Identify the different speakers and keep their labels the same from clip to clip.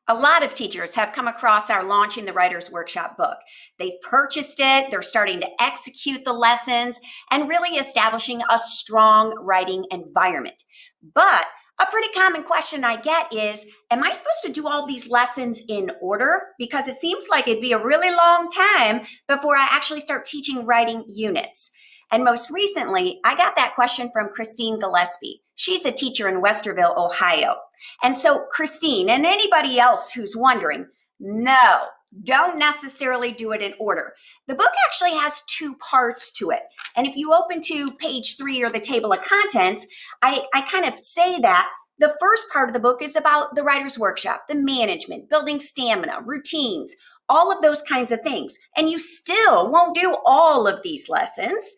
Speaker 1: A lot of teachers have come across our Launching the Writer's Workshop book. They've purchased it, they're starting to execute the lessons, and really establishing a strong writing environment. But a pretty common question I get is, am I supposed to do all these lessons in order? Because it seems like it'd be a really long time before I actually start teaching writing units. And most recently, I got that question from Christine Gillespie. She's a teacher in Westerville, Ohio. And so Christine and anybody else who's wondering, no, don't necessarily do it in order. The book actually has two parts to it. And if you open to page 3 or the table of contents, I kind of say that the first part of the book is about the writer's workshop, the management, building stamina, routines, all of those kinds of things. And you still won't do all of these lessons.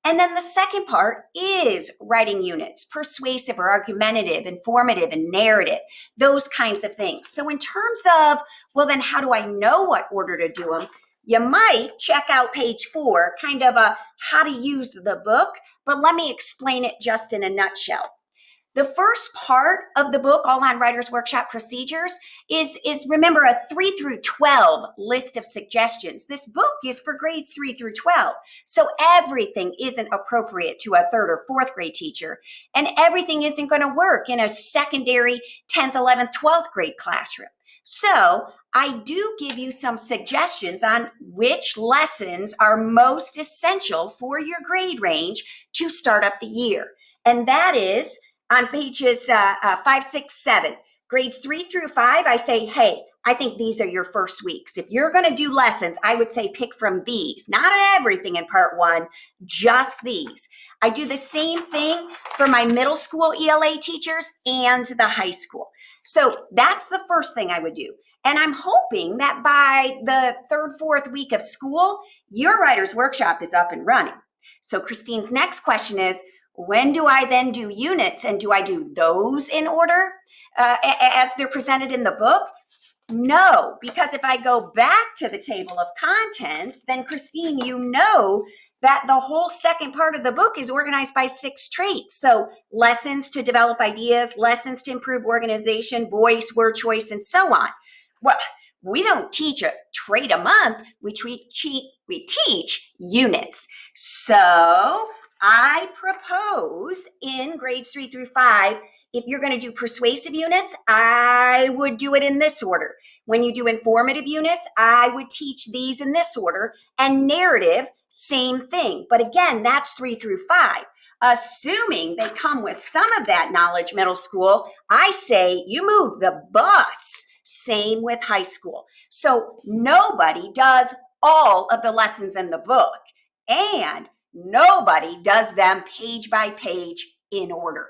Speaker 1: And then the second part is writing units, persuasive or argumentative, informative and narrative, those kinds of things. So in terms of, well, then how do I know what order to do them? You might check out page 4, kind of a how to use the book, but let me explain it just in a nutshell. The first part of the book, All on Writer's Workshop Procedures, is remember a 3 through 12 list of suggestions. This book is for grades 3 through 12. So everything isn't appropriate to a 3rd or 4th grade teacher, and everything isn't going to work in a secondary 10th, 11th, 12th grade classroom. So I do give you some suggestions on which lessons are most essential for your grade range to start up the year. And that is on pages 5, 6, 7, grades 3 through 5, I say, hey, I think these are your first weeks. If you're going to do lessons, I would say pick from these, not everything in part 1, just these. I do the same thing for my middle school ELA teachers and the high school. So that's the first thing I would do. And I'm hoping that by the 3rd, 4th week of school, your writer's workshop is up and running. So Christine's next question is, when do I then do units, and do I do those in order as they're presented in the book? No, because if I go back to the table of contents, then Christine, you know that the whole second part of the book is organized by 6 traits. So lessons to develop ideas, lessons to improve organization, voice, word choice, and so on. Well, we don't teach a trait a month, we teach units. So I propose in grades 3 through 5, if you're going to do persuasive units, I would do it in this order. When you do informative units, I would teach these in this order. And narrative, same thing. But again, that's 3 through 5. Assuming they come with some of that knowledge middle school, I say you move the bus. Same with high school. So nobody does all of the lessons in the book. And nobody does them page by page in order.